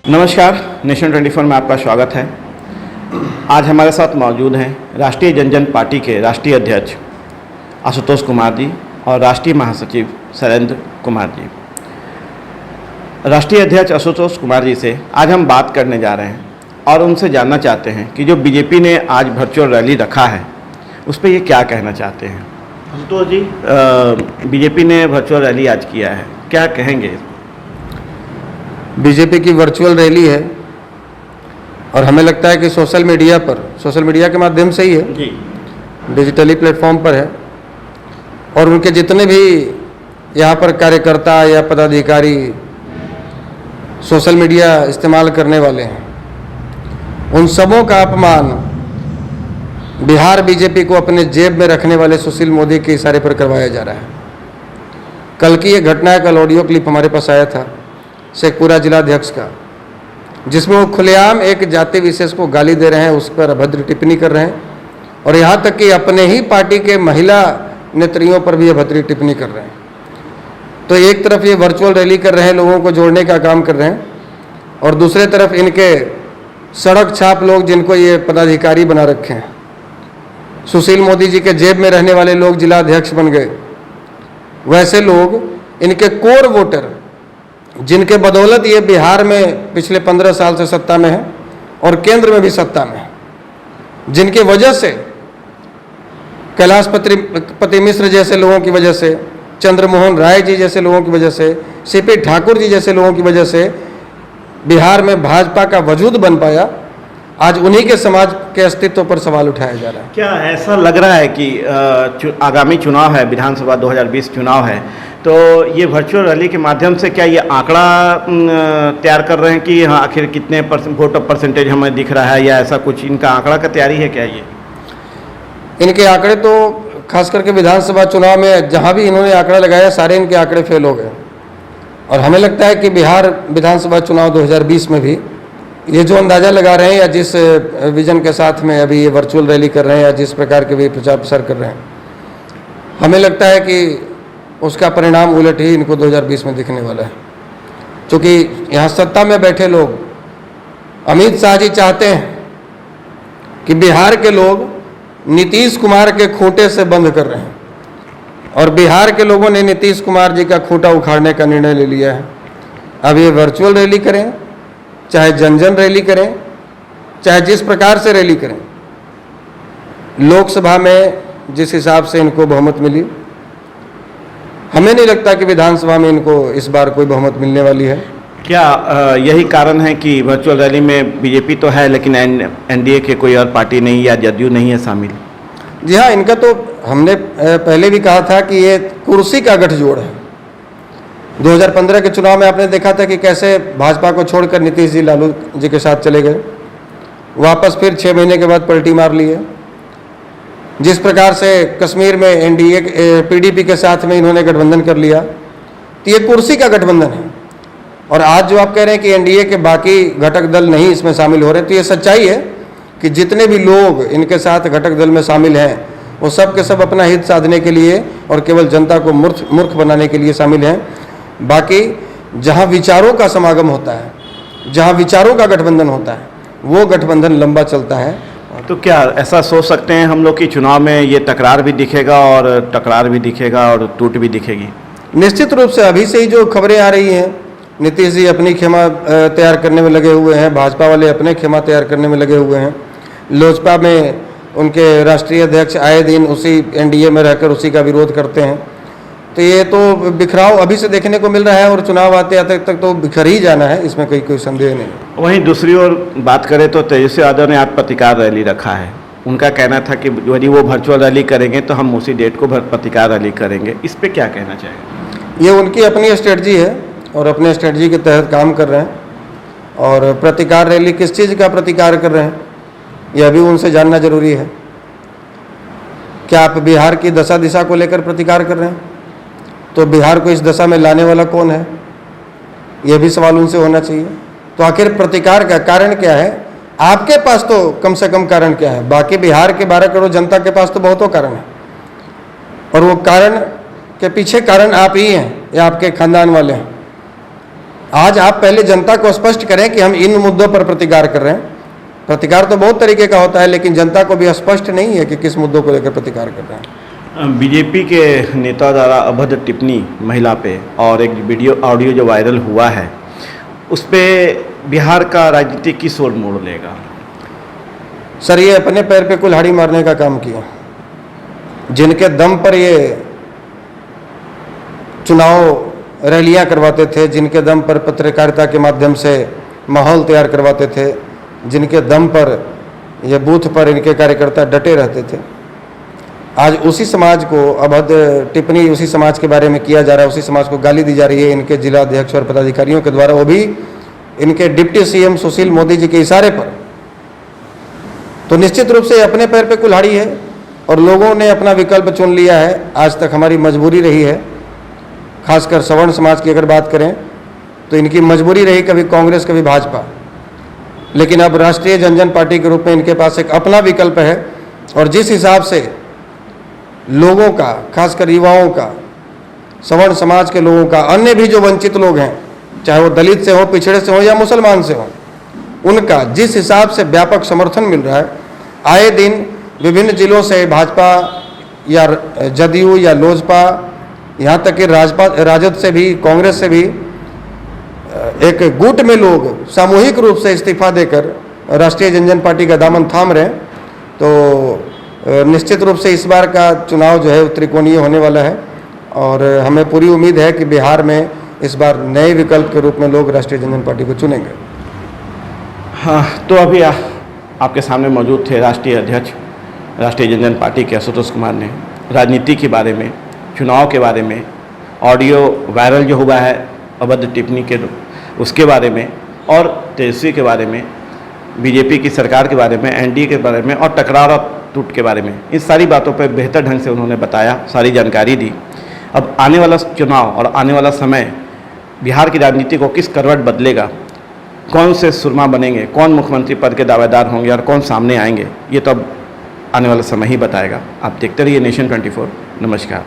नमस्कार, नेशन 24 में आपका स्वागत है। आज हमारे साथ मौजूद हैं राष्ट्रीय जनजन पार्टी के राष्ट्रीय अध्यक्ष आशुतोष कुमार जी और राष्ट्रीय महासचिव शैलेंद्र कुमार जी। राष्ट्रीय अध्यक्ष आशुतोष कुमार जी से आज हम बात करने जा रहे हैं और उनसे जानना चाहते हैं कि जो बीजेपी ने आज वर्चुअल रैली रखा है उस पर ये क्या कहना चाहते हैं। आशुतोष जी, बीजेपी ने वर्चुअल रैली आज किया है, क्या कहेंगे? बीजेपी की वर्चुअल रैली है और हमें लगता है कि सोशल मीडिया के माध्यम से ही है जी, डिजिटली प्लेटफॉर्म पर है और उनके जितने भी यहाँ पर कार्यकर्ता या पदाधिकारी सोशल मीडिया इस्तेमाल करने वाले हैं, उन सबों का अपमान बिहार बीजेपी को अपने जेब में रखने वाले सुशील मोदी के इशारे पर करवाया जा रहा है। कल की ये घटना, कल ऑडियो क्लिप हमारे पास आया था शेखपुरा जिलाध्यक्ष का, जिसमें वो खुलेआम एक जाति विशेष को गाली दे रहे हैं, उस पर अभद्र टिप्पणी कर रहे हैं और यहाँ तक कि अपने ही पार्टी के महिला नेत्रियों पर भी अभद्र टिप्पणी कर रहे हैं। तो एक तरफ ये वर्चुअल रैली कर रहे हैं, लोगों को जोड़ने का काम कर रहे हैं, और दूसरे तरफ इनके सड़क छाप लोग जिनको ये पदाधिकारी बना रखे हैं, सुशील मोदी जी के जेब में रहने वाले लोग जिलाध्यक्ष बन गए, वैसे लोग इनके कोर वोटर जिनके बदौलत ये बिहार में पिछले 15 साल से सत्ता में है और केंद्र में भी सत्ता में है, जिनकी वजह से कैलाश पति मिश्र जैसे लोगों की वजह से, चंद्रमोहन राय जी जैसे लोगों की वजह से, सीपी ठाकुर जी जैसे लोगों की वजह से बिहार में भाजपा का वजूद बन पाया, आज उन्हीं के समाज के अस्तित्व पर सवाल उठाया जा रहा है। क्या ऐसा लग रहा है कि आगामी चुनाव है, विधानसभा 2020 चुनाव है, तो ये वर्चुअल रैली के माध्यम से क्या ये आंकड़ा तैयार कर रहे हैं कि हाँ आखिर कितने वोट परसेंटेज हमें दिख रहा है, या ऐसा कुछ इनका आंकड़ा का तैयारी है क्या? ये इनके आंकड़े तो खास करके विधानसभा चुनाव में जहाँ भी इन्होंने आंकड़ा लगाया, सारे इनके आंकड़े फेल हो गए और हमें लगता है कि बिहार विधानसभा चुनाव 2020 में भी ये जो अंदाज़ा लगा रहे हैं या जिस विजन के साथ में अभी ये वर्चुअल रैली कर रहे हैं या जिस प्रकार के भी प्रचार प्रसार कर रहे हैं, हमें लगता है कि उसका परिणाम उलट ही इनको 2020 में दिखने वाला है। क्योंकि यहाँ सत्ता में बैठे लोग, अमित शाह जी चाहते हैं कि बिहार के लोग नीतीश कुमार के खूंटे से बंद कर रहे हैं और बिहार के लोगों ने नीतीश कुमार जी का खूंटा उखाड़ने का निर्णय ले लिया है। अब ये वर्चुअल रैली करें, चाहे जनजन रैली करें, चाहे जिस प्रकार से रैली करें, लोकसभा में जिस हिसाब से इनको बहुमत मिली, हमें नहीं लगता कि विधानसभा में इनको इस बार कोई बहुमत मिलने वाली है। क्या यही कारण है कि वर्चुअल रैली में बीजेपी तो है लेकिन एनडीए के कोई और पार्टी नहीं या जदयू नहीं है शामिल? जी हाँ, इनका तो हमने पहले भी कहा था कि ये कुर्सी का गठजोड़ है। 2015 के चुनाव में आपने देखा था कि कैसे भाजपा को छोड़कर नीतीश जी लालू जी के साथ चले गए, वापस फिर 6 महीने के बाद पलटी मार ली है। जिस प्रकार से कश्मीर में एनडीए पीडीपी के साथ में इन्होंने गठबंधन कर लिया, तो ये कुर्सी का गठबंधन है। और आज जो आप कह रहे हैं कि एनडीए के बाकी घटक दल नहीं इसमें शामिल हो रहे, तो ये सच्चाई है कि जितने भी लोग इनके साथ घटक दल में शामिल हैं वो सब के सब अपना हित साधने के लिए और केवल जनता को मूर्ख बनाने के लिए शामिल हैं। बाकी जहाँ विचारों का समागम होता है, जहाँ विचारों का गठबंधन होता है, वो गठबंधन लंबा चलता है। तो क्या ऐसा सोच सकते हैं हम लोग कि चुनाव में ये टकरार भी दिखेगा और टकरार भी दिखेगा और टूट भी दिखेगी? निश्चित रूप से अभी से ही जो खबरें आ रही हैं, नीतीश जी अपनी खेमा तैयार करने में लगे हुए हैं, भाजपा वाले अपने खेमा तैयार करने में लगे हुए हैं, लोजपा में उनके राष्ट्रीय अध्यक्ष आए दिन उसी एनडीए में रहकर उसी का विरोध करते हैं। तो ये तो बिखराव अभी से देखने को मिल रहा है और चुनाव आते आते तक तो बिखर ही जाना है, इसमें कोई संदेह नहीं। वहीं दूसरी ओर बात करें तो तेजस्वी यादव ने आज पत्रकार रैली रखा है। उनका कहना था कि यदि वो वर्चुअल रैली करेंगे तो हम उसी डेट को पत्रकार रैली करेंगे। इस पर क्या कहना चाहेंगे? ये उनकी अपनी स्ट्रेटजी है और अपने स्ट्रेटजी के तहत काम कर रहे हैं। और पत्रकार रैली किस चीज़ का प्रतिकार कर रहे हैं यह भी उनसे जानना जरूरी है। क्या आप बिहार की दशा दिशा को लेकर प्रतिकार कर रहे हैं? तो बिहार को इस दशा में लाने वाला कौन है, यह भी सवाल उनसे होना चाहिए। तो आखिर प्रतिकार का कारण क्या है? आपके पास तो कम से कम कारण क्या है? बाकी बिहार के 12 करोड़ जनता के पास तो बहुतों कारण है और वो कारण के पीछे कारण आप ही हैं या आपके खानदान वाले हैं। आज आप पहले जनता को स्पष्ट करें कि हम इन मुद्दों पर प्रतिकार कर रहे हैं। प्रतिकार तो बहुत तरीके का होता है, लेकिन जनता को भी स्पष्ट नहीं है कि किस मुद्दों को लेकर प्रतिकार कर रहे हैं। बीजेपी के नेता द्वारा अभद्र टिप्पणी महिला पे और एक वीडियो ऑडियो जो वायरल हुआ है, उस पे बिहार का राजनीति किस ओर मोड़ लेगा? सर, ये अपने पैर पे कुल्हाड़ी मारने का काम किया। जिनके दम पर ये चुनाव रैलियां करवाते थे, जिनके दम पर पत्रकारिता के माध्यम से माहौल तैयार करवाते थे, जिनके दम पर ये बूथ पर इनके कार्यकर्ता डटे रहते थे, आज उसी समाज को अभद्र टिप्पणी उसी समाज के बारे में किया जा रहा है, उसी समाज को गाली दी जा रही है इनके जिला अध्यक्ष और पदाधिकारियों के द्वारा, वो भी इनके डिप्टी सीएम सुशील मोदी जी के इशारे पर। तो निश्चित रूप से अपने पैर पे कुल्हाड़ी है और लोगों ने अपना विकल्प चुन लिया है। आज तक हमारी मजबूरी रही है, खासकर सवर्ण समाज की अगर बात करें तो इनकी मजबूरी रही कभी कांग्रेस कभी भाजपा, लेकिन अब राष्ट्रीय जनजन पार्टी के रूप में इनके पास एक अपना विकल्प है। और जिस हिसाब से लोगों का, खासकर युवाओं का, सवर्ण समाज के लोगों का, अन्य भी जो वंचित लोग हैं, चाहे वो दलित से हो, पिछड़े से हो या मुसलमान से हो, उनका जिस हिसाब से व्यापक समर्थन मिल रहा है, आए दिन विभिन्न जिलों से भाजपा या जदयू या लोजपा, यहाँ तक कि राजद से भी, कांग्रेस से भी एक गुट में लोग सामूहिक रूप से इस्तीफा देकर राष्ट्रीय जनजन पार्टी का दामन थाम रहे हैं। तो निश्चित रूप से इस बार का चुनाव जो है त्रिकोणीय होने वाला है और हमें पूरी उम्मीद है कि बिहार में इस बार नए विकल्प के रूप में लोग राष्ट्रीय जनजन पार्टी को चुनेंगे। हाँ, तो अभी आपके सामने मौजूद थे राष्ट्रीय अध्यक्ष राष्ट्रीय जनजन पार्टी के आशुतोष कुमार ने राजनीति के बारे में, चुनाव के बारे में, ऑडियो वायरल जो हुआ है अभद्र टिप्पणी के उसके बारे में, और तेजस्वी के बारे में, बीजेपी की सरकार के बारे में, एनडीए के बारे में और टकराव और टूट के बारे में, इन सारी बातों पर बेहतर ढंग से उन्होंने बताया, सारी जानकारी दी। अब आने वाला चुनाव और आने वाला समय बिहार की राजनीति को किस करवट बदलेगा, कौन से सुरमा बनेंगे, कौन मुख्यमंत्री पद के दावेदार होंगे और कौन सामने आएंगे, ये तो अब आने वाला समय ही बताएगा। आप देखते रहिए नेशन 24। नमस्कार।